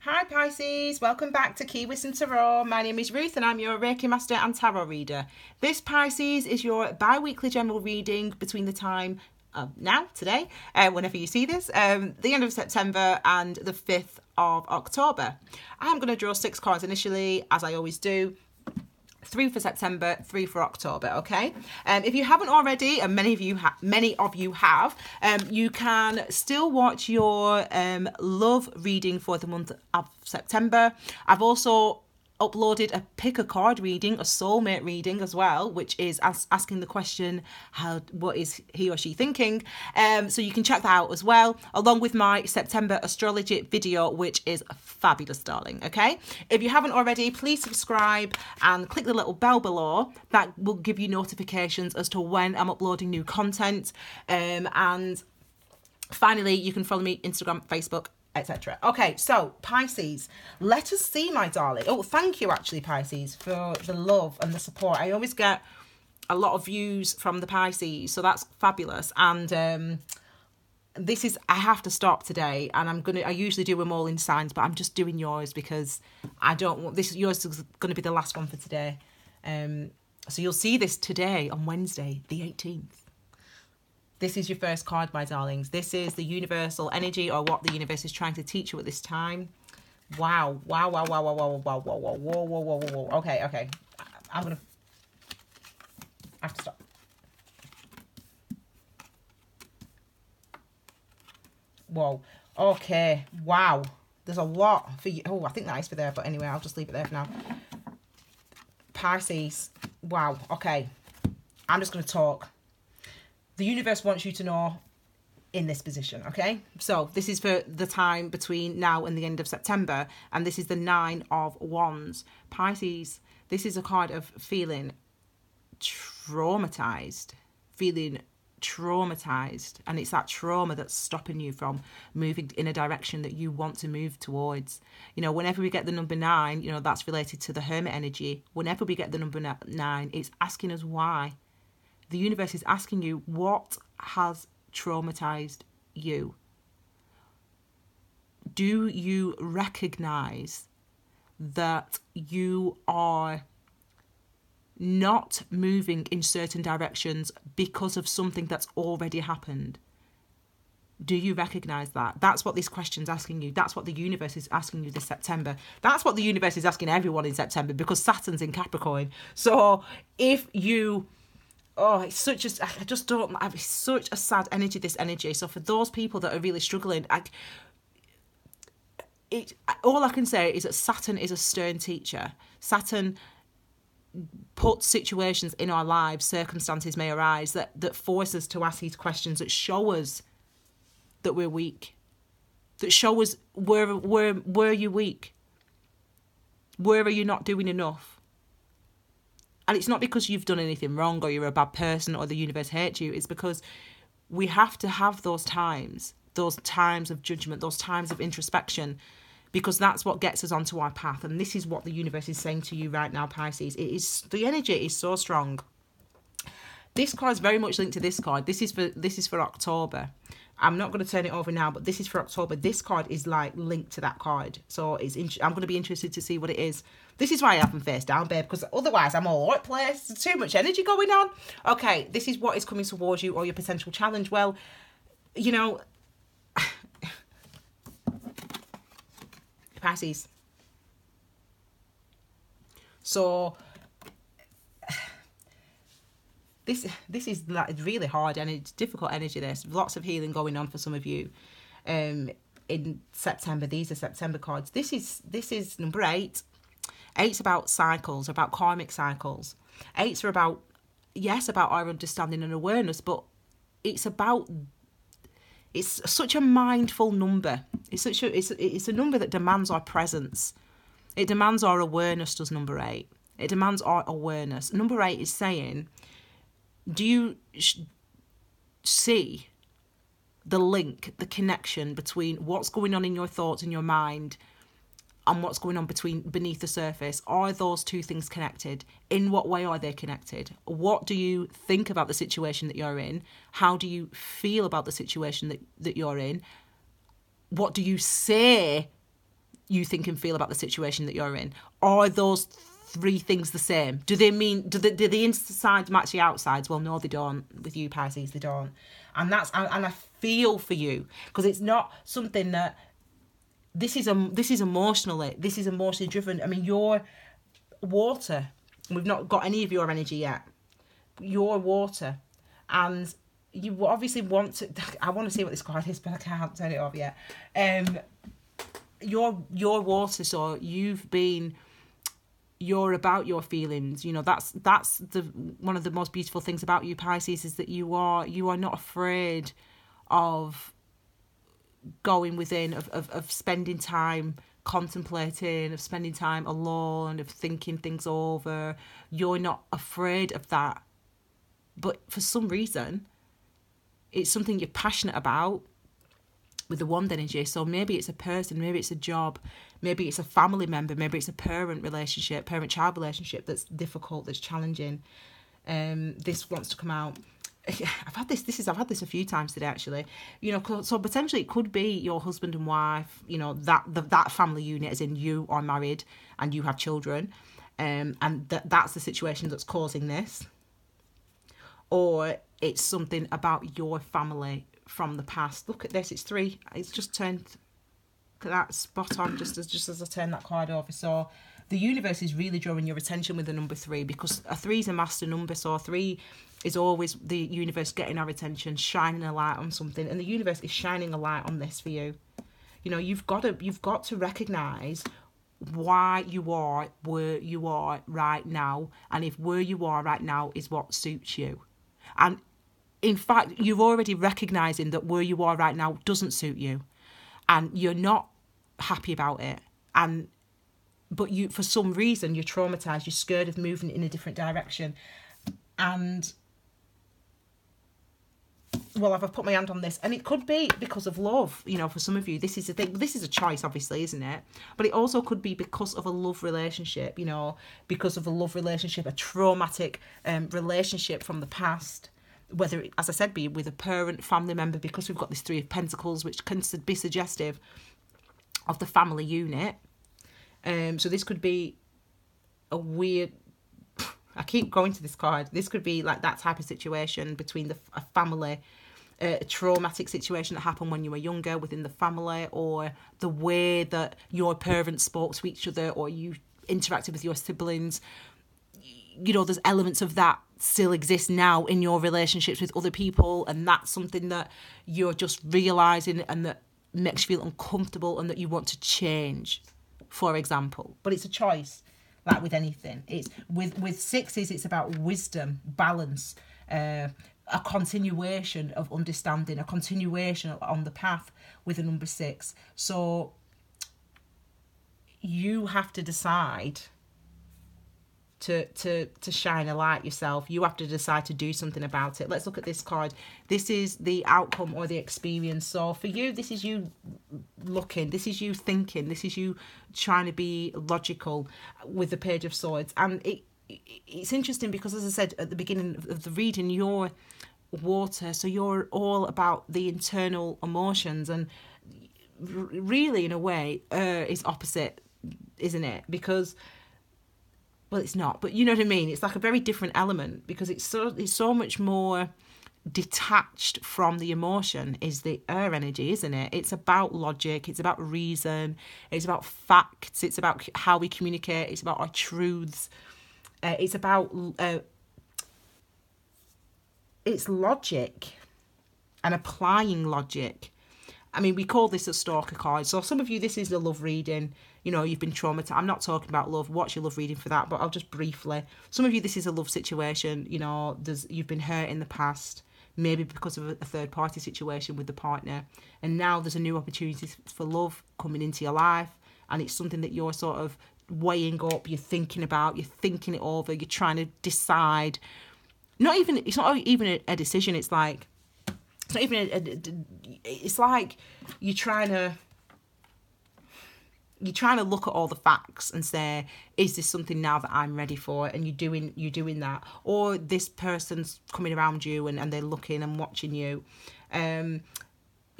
Hi Pisces, welcome back to Key Wisdom Tarot. My name is Ruth and I'm your Reiki Master and Tarot Reader. This Pisces is your bi-weekly general reading between the time now, today, whenever you see this, the end of September and the 5th of October. I'm going to draw 6 cards initially, as I always do. 3 for September, 3 for October, okay? If you haven't already, and many of you have, you can still watch your love reading for the month of September. I've also uploaded a pick a card reading, a soulmate reading as well, which is asking the question, what is he or she thinking? So you can check that out as well, along with my September astrology video, which is fabulous, darling. Okay, if you haven't already, please subscribe and click the little bell below. That will give you notifications as to when I'm uploading new content. And finally, you can follow me Instagram, Facebook, etc. Okay, so Pisces, let us see, my darling. Oh, thank you actually, Pisces, for the love and the support. I always get a lot of views from the Pisces, so that's fabulous. And this is, I have to stop today, and I usually do them all in signs, but I'm just doing yours because I don't want this. Yours is going to be the last one for today. So you'll see this today on Wednesday, the 18th. This is your first card, my darlings. This is the universal energy, or what the universe is trying to teach you at this time. Wow. Wow, wow, wow, wow, wow, wow, wow, wow, whoa, whoa, whoa, whoa, whoa. Okay. I have to stop. Whoa. Okay. Wow. There's a lot for you. Oh, I think that is for there, but anyway, I'll just leave it there for now. Pisces. Wow. Okay. I'm just going to talk. The universe wants you to know in this position, okay? So this is for the time between now and the end of September, and this is the 9 of Wands. Pisces, this is a card of feeling traumatized, and it's that trauma that's stopping you from moving in a direction that you want to move towards. You know, whenever we get the number 9, you know, that's related to the Hermit energy. Whenever we get the number 9, it's asking us why. The universe is asking you, what has traumatized you? Do you recognize that you are not moving in certain directions because of something that's already happened? Do you recognize that? That's what this question's asking you. That's what the universe is asking you this September. That's what the universe is asking everyone in September, because Saturn's in Capricorn. So if you... Oh, it's such a, I just don't, it's such a sad energy, this energy. So for those people that are really struggling, all I can say is that Saturn is a stern teacher. Saturn puts situations in our lives, circumstances may arise that force us to ask these questions, that show us that we're weak, that show us where are you weak? Where are you not doing enough? And it's not because you've done anything wrong or you're a bad person or the universe hates you. It's because we have to have those times of judgment, those times of introspection, because that's what gets us onto our path. And this is what the universe is saying to you right now, Pisces. The energy is so strong. This card is very much linked to this card. This is for October. I'm not going to turn it over now, but this is for October. This card is like linked to that card. So I'm going to be interested to see what it is. This is why I have them face down, babe, because otherwise I'm all over the place. There's too much energy going on. Okay, this is what is coming towards you, or your potential challenge. Well, you know, Pisces. So this is like really hard and it's difficult energy. There's lots of healing going on for some of you in September. These are September cards. This is number 8. 8's about cycles, about karmic cycles. 8's are about our understanding and awareness, but it's such a mindful number. It's a number that demands our presence. It demands our awareness, does number 8. It demands our awareness. Number 8 is saying, do you see the link, the connection between what's going on in your thoughts and your mind and what's going on beneath the surface? Are those two things connected? In what way are they connected? What do you think about the situation that you're in? How do you feel about the situation that you're in? What do you say you think and feel about the situation that you're in? Are those three things the same? Do the insides match the outsides? Well, no, they don't. With you, Pisces, they don't. And I feel for you, because it's not something that this is emotionally driven. I mean, you're water. We've not got any of your energy yet. You're water, and you obviously want to. I want to see what this card is, but I can't turn it off yet. You're water, so you're about your feelings. You know, that's the one of the most beautiful things about you, Pisces, is that you are not afraid of going within, of spending time contemplating, of spending time alone, of thinking things over. You're not afraid of that. But for some reason, it's something you're passionate about with the wand energy. So maybe it's a person, maybe it's a job, maybe it's a family member, maybe it's a parent-child relationship that's difficult, that's challenging. This wants to come out. I've had this a few times today, actually. You know, so potentially it could be your husband and wife. You know, that family unit, as in you are married and you have children, and that's the situation that's causing this. Or it's something about your family from the past. Look at this, it's 3. It's just turned, look at that, spot on, just as I turn that card over. So the universe is really drawing your attention with the number 3, because a 3 is a master number. So 3 is always the universe getting our attention, shining a light on something, and the universe is shining a light on this for you. You know, you've got to recognise why you are where you are right now, and if where you are right now is what suits you. And in fact, you're already recognising that where you are right now doesn't suit you, and you're not happy about it. But you, for some reason, you're traumatised. You're scared of moving in a different direction. And well, I've put my hand on this, and it could be because of love. You know, for some of you, this is a thing. This is a choice, obviously, isn't it? But it also could be because of a love relationship. You know, because of a love relationship, a traumatic relationship from the past. Whether, as I said, be with a parent, family member, because we've got this 3 of Pentacles, which can be suggestive of the family unit. So this could be a weird, I keep going to this card, this could be like that type of situation between a family, a traumatic situation that happened when you were younger within the family, or the way that your parents spoke to each other, or you interacted with your siblings. You know, there's elements of that still exist now in your relationships with other people, and that's something that you're just realising and that makes you feel uncomfortable and that you want to change, for example. But it's a choice, like with anything. It's with 6s, it's about wisdom, balance, a continuation of understanding, a continuation on the path with a number 6. So you have to decide to shine a light yourself. You have to decide to do something about it. Let's look at this card. This is the outcome or the experience. So for you, this is you looking, this is you thinking, this is you trying to be logical with the Page of Swords. And it's interesting because, as I said at the beginning of the reading, you're water, so you're all about the internal emotions, and really, in a way, is opposite, isn't it? Because, well, it's not, but you know what I mean? It's like a very different element, because it's so much more detached from the emotion is the air energy, isn't it? It's about logic, it's about reason, it's about facts, it's about how we communicate, it's about our truths, it's about it's logic and applying logic. I mean, we call this a stalker card. So some of you, this is the love reading. You know, you've been traumatized. I'm not talking about love. Watch your love reading for that. But I'll just briefly. Some of you, this is a love situation. You know, you've been hurt in the past, maybe because of a third-party situation with the partner. And now there's a new opportunity for love coming into your life. And it's something that you're sort of weighing up. You're thinking about. You're thinking it over. You're trying to decide. It's not even a decision. It's like, it's not even it's like you're trying to look at all the facts and say, is this something now that I'm ready for? And you're doing that. Or this person's coming around you and they're looking and watching you.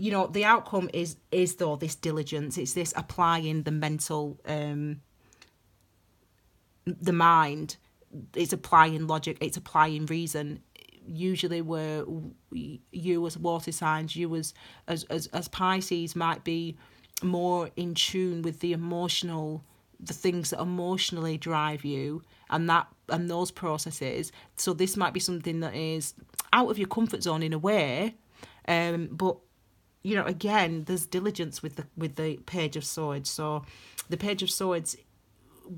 you know, the outcome is though this diligence. It's this applying the mental, the mind. It's applying logic. It's applying reason. Usually, where you as water signs, you as Pisces might be more in tune with the emotional, the things that emotionally drive you, and those processes. So this might be something that is out of your comfort zone in a way, but you know, again, there's diligence with the Page of Swords. So the Page of Swords,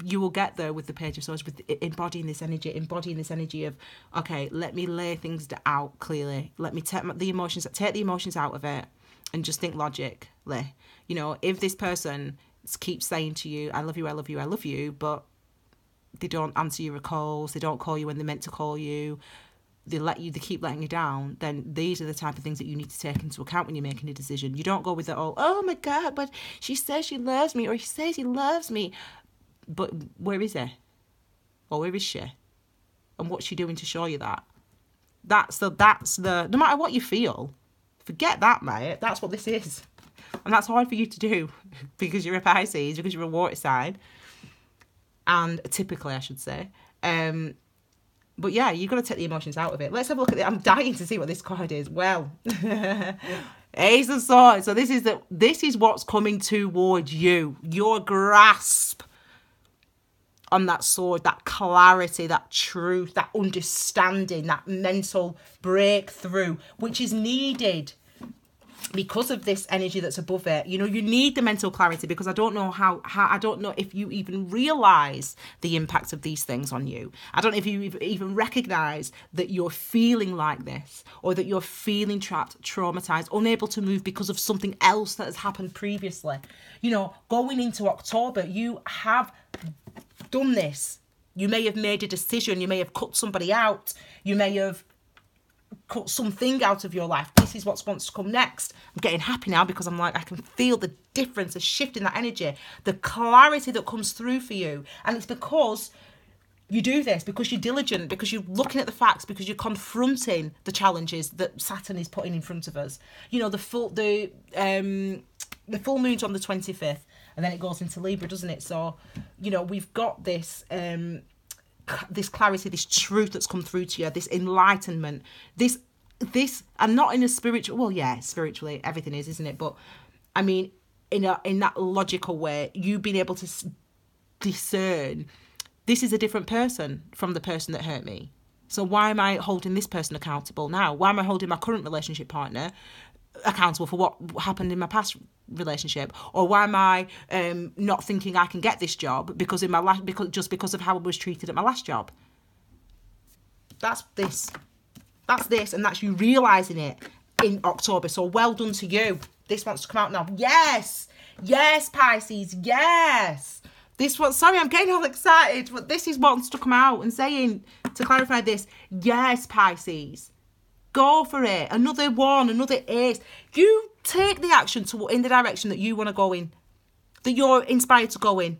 you will get there with the Page of Swords, with embodying this energy of, okay, let me lay things out clearly. Let me take the emotions out of it and just think logically. You know, if this person keeps saying to you, I love you, I love you, I love you, but they don't answer your calls, they don't call you when they're meant to call you, they keep letting you down, then these are the type of things that you need to take into account when you're making a decision. You don't go with it all, oh my God, but she says she loves me, or he says he loves me. But where is he? Or where is she? And what's she doing to show you that? That's the no matter what you feel, forget that, mate. That's what this is. And that's hard for you to do because you're a Pisces, because you're a water sign. And typically, I should say. But yeah, you've got to take the emotions out of it. Let's have a look at it. I'm dying to see what this card is. Well, Ace of Swords. So this is what's coming towards you. Your grasp on that sword, that clarity, that truth, that understanding, that mental breakthrough, which is needed because of this energy that's above it. You know, you need the mental clarity, because I don't know how I don't know if you even realize the impact of these things on you. I don't know if you even recognize that you're feeling like this, or that you're feeling trapped, traumatized, unable to move because of something else that has happened previously. You know, going into October, you have done this. You may have made a decision, you may have cut somebody out, you may have cut something out of your life. This is what wants to come next. I'm getting happy now because I'm like, I can feel the difference, the shift in that energy, the clarity that comes through for you. And it's because you do this, because you're diligent, because you're looking at the facts, because you're confronting the challenges that Saturn is putting in front of us. You know, the full moon's on the 25th, and then it goes into Libra, doesn't it? So, you know, we've got this this clarity, this truth that's come through to you, this enlightenment, this, and not in a spiritual, well, yeah, spiritually everything is, isn't it? But I mean, in that logical way, you've been able to discern, this is a different person from the person that hurt me. So why am I holding this person accountable now? Why am I holding my current relationship partner accountable for what happened in my past relationship? Or why am I not thinking I can get this job because of how I was treated at my last job? That's this, and that's you realizing it in October. So well done to you. This wants to come out now. Yes, Pisces, yes. This one, sorry, I'm getting all excited, but this is what's to come out and saying, to clarify this, yes, Pisces. Go for it. Another one, another ace. You take the action in the direction that you want to go in, that you're inspired to go in.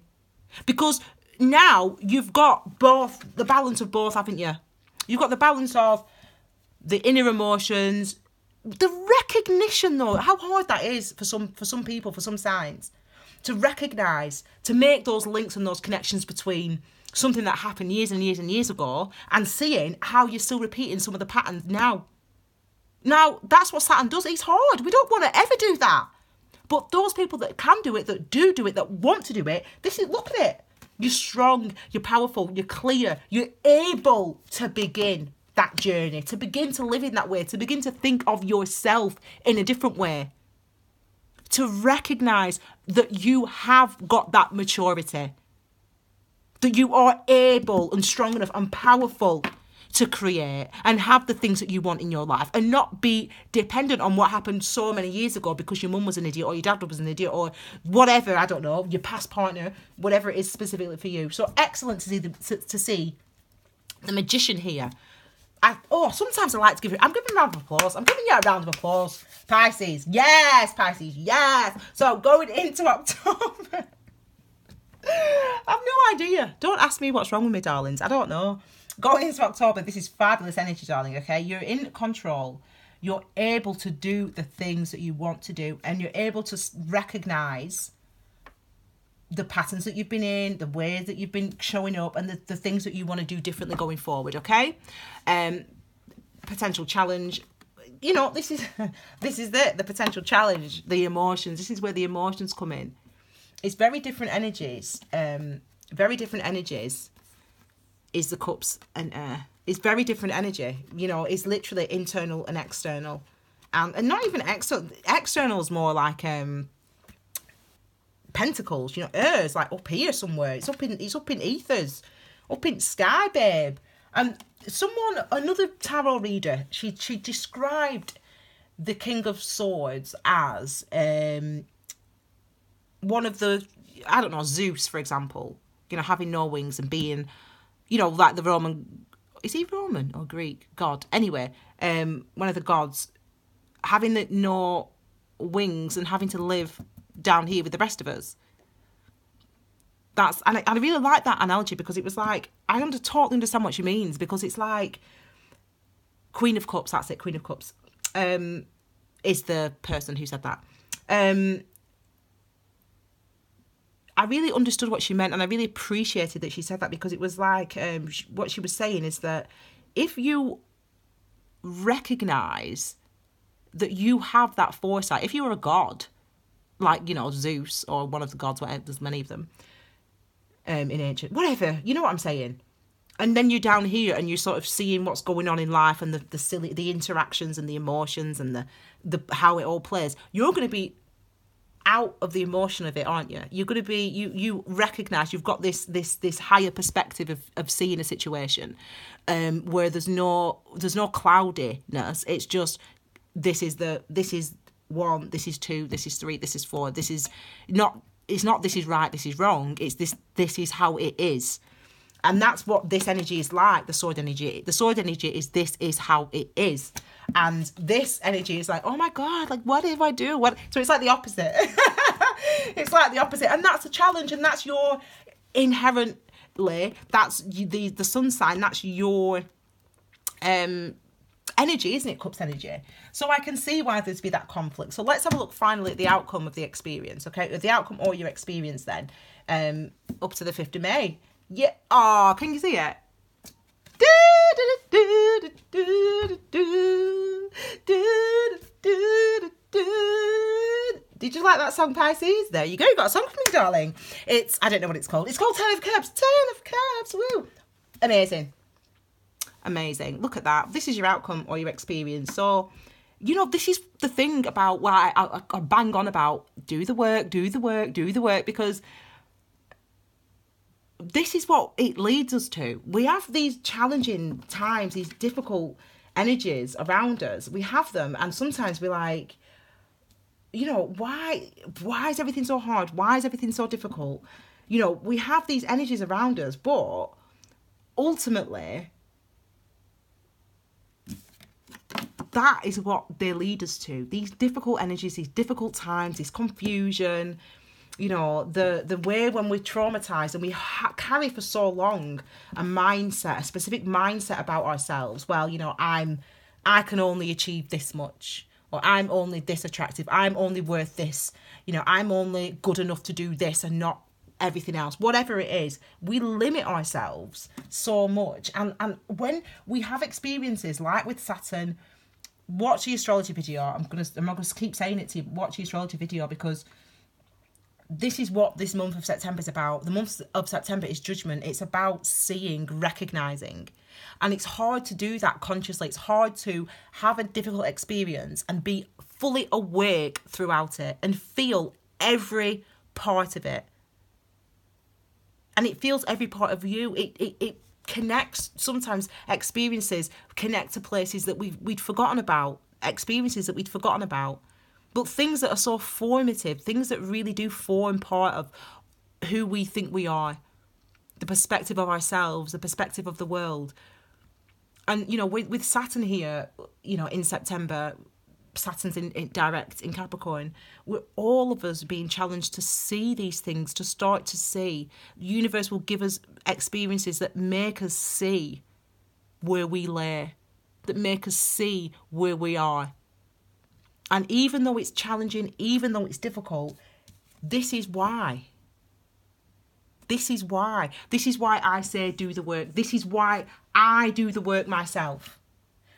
Because now you've got both, the balance of both, haven't you? You've got the balance of the inner emotions, the recognition, though, how hard that is for some people, for some signs, to recognise, to make those links and those connections between something that happened years and years and years ago and seeing how you're still repeating some of the patterns now. Now, that's what Saturn does. It's hard. We don't want to ever do that. But those people that can do it, that do it, that want to do it, look at it. You're strong, you're powerful, you're clear, you're able to begin that journey, to begin to live in that way, to begin to think of yourself in a different way, to recognise that you have got that maturity, that you are able and strong enough and powerful to create and have the things that you want in your life, and not be dependent on what happened so many years ago because your mum was an idiot or your dad was an idiot or whatever, I don't know, your past partner, whatever it is specifically for you. So excellent to see the Magician here. Sometimes I like to give it, I'm giving a round of applause. I'm giving you a round of applause. Pisces, yes, Pisces, yes. So going into October, I've no idea. Don't ask me what's wrong with me, darlings. I don't know. Going into October, this is fabulous energy, darling, okay? You're in control. you're able to do the things that you want to do, and you're able to recognize the patterns that you've been in, the ways that you've been showing up, and the things that you want to do differently going forward, okay? Potential challenge, this is the potential challenge, the emotions. This is where the emotions come in. It's very different energies. Very different energies is the cups and air. It's very different energy. It's literally internal and external. And not even external. External is more like pentacles. Air is like up here somewhere. It's up in ethers. Up in sky, babe. And another tarot reader, she described the King of Swords as one of the, I don't know, Zeus, for example, having no wings and being, like the Roman, is he Roman or Greek god? Anyway, one of the gods, having no wings and having to live down here with the rest of us. And I really like that analogy, because it was like, I totally understand what she means, because it's like Queen of Cups, that's it, Queen of Cups, is the person who said that. I really understood what she meant, and I really appreciated that she said that, because it was like, what she was saying is that if you recognise that you have that foresight, if you were a god, like, Zeus or one of the gods, whatever, there's many of them, in ancient, whatever, you know what I'm saying? And then you're down here and you're sort of seeing what's going on in life, and the interactions and the emotions and the how it all plays. You're going to be out of the emotion of it, aren't you? You're going to be, you recognise you've got this higher perspective of seeing a situation, where there's no cloudiness. It's just, this is 1, this is 2, this is 3, this is 4. This is not. It's not this is right, this is wrong. It's this is how it is. And that's what this energy is like, the sword energy. The sword energy is, this is how it is. And this energy is like, oh my God, like, what if I do? So it's like the opposite. It's like the opposite. And that's a challenge, and that's your inherently, that's the sun sign, that's your energy, isn't it? Cups energy. So I can see why there'd be that conflict. So let's have a look finally at the outcome of the experience, okay? The outcome or your experience then, up to the 5th of May. Yeah. Oh, can you see it? Did you like that song, Pisces? There you go. You got a song for me, darling. I don't know what it's called. It's called Ten of Cups. 10 of Cups. Woo. Amazing. Look at that. This is your outcome or your experience. So, this is the thing about why I bang on about do the work, because this is what it leads us to. We have these challenging times, these difficult energies around us. We have them, and sometimes we're like, why is everything so hard? Why is everything so difficult? We have these energies around us, but ultimately, that is what they lead us to. These difficult energies, these difficult times, this confusion, the way when we're traumatized and we carry for so long a specific mindset about ourselves. Well, I can only achieve this much, or I'm only this attractive, I'm only worth this, I'm only good enough to do this and not everything else. Whatever it is, we limit ourselves so much. And when we have experiences like with Saturn, watch the astrology video. I'm not gonna keep saying it to you, but watch the astrology video, because this is what this month of September is about. The month of September is Judgement. It's about seeing, recognizing. And it's hard to do that consciously. It's hard to have a difficult experience and be fully awake throughout it and feel every part of it. And it feels every part of you. It connects. Sometimes experiences connect to places that we'd forgotten about, experiences that we'd forgotten about. But things that are so formative, things that really do form part of who we think we are, the perspective of ourselves, the perspective of the world. And, with Saturn here, in September, Saturn's in direct in Capricorn, we're all of us being challenged to see these things, to start to see. The universe will give us experiences that make us see where we lay, that make us see where we are. And even though it's challenging, even though it's difficult, this is why. This is why. This is why I say do the work. This is why I do the work myself.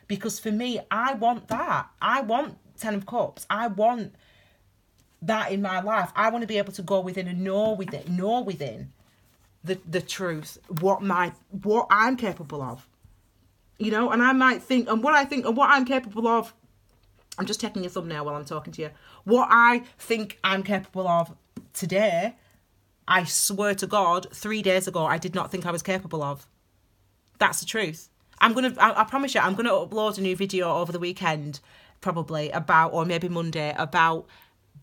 Because for me, I want that. I want 10 of Cups. I want that in my life. I want to be able to go within and know within the truth, what I'm capable of. You know, and I might think, and what I'm capable of, I'm just taking a thumbnail while I'm talking to you. What I think I'm capable of today, I swear to God, 3 days ago, I did not think I was capable of. That's the truth. I promise you, I'm going to upload a new video over the weekend, probably, about, or maybe Monday, about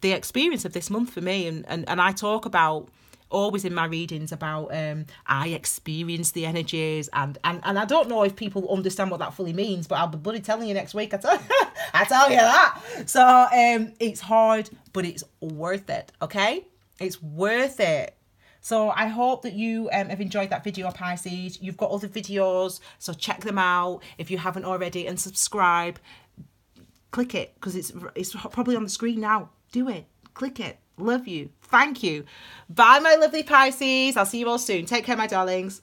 the experience of this month for me. And I talk about, always in my readings, about I experience the energies. And I don't know if people understand what that fully means, but I'll be bloody telling you next week. I tell you that. So it's hard, but it's worth it, okay? It's worth it. So I hope that you have enjoyed that video, Pisces. You've got other videos, so check them out if you haven't already, and subscribe. Click it, because it's probably on the screen now. Do it. Click it. Love you. Thank you. Bye, my lovely Pisces. I'll see you all soon. Take care, my darlings.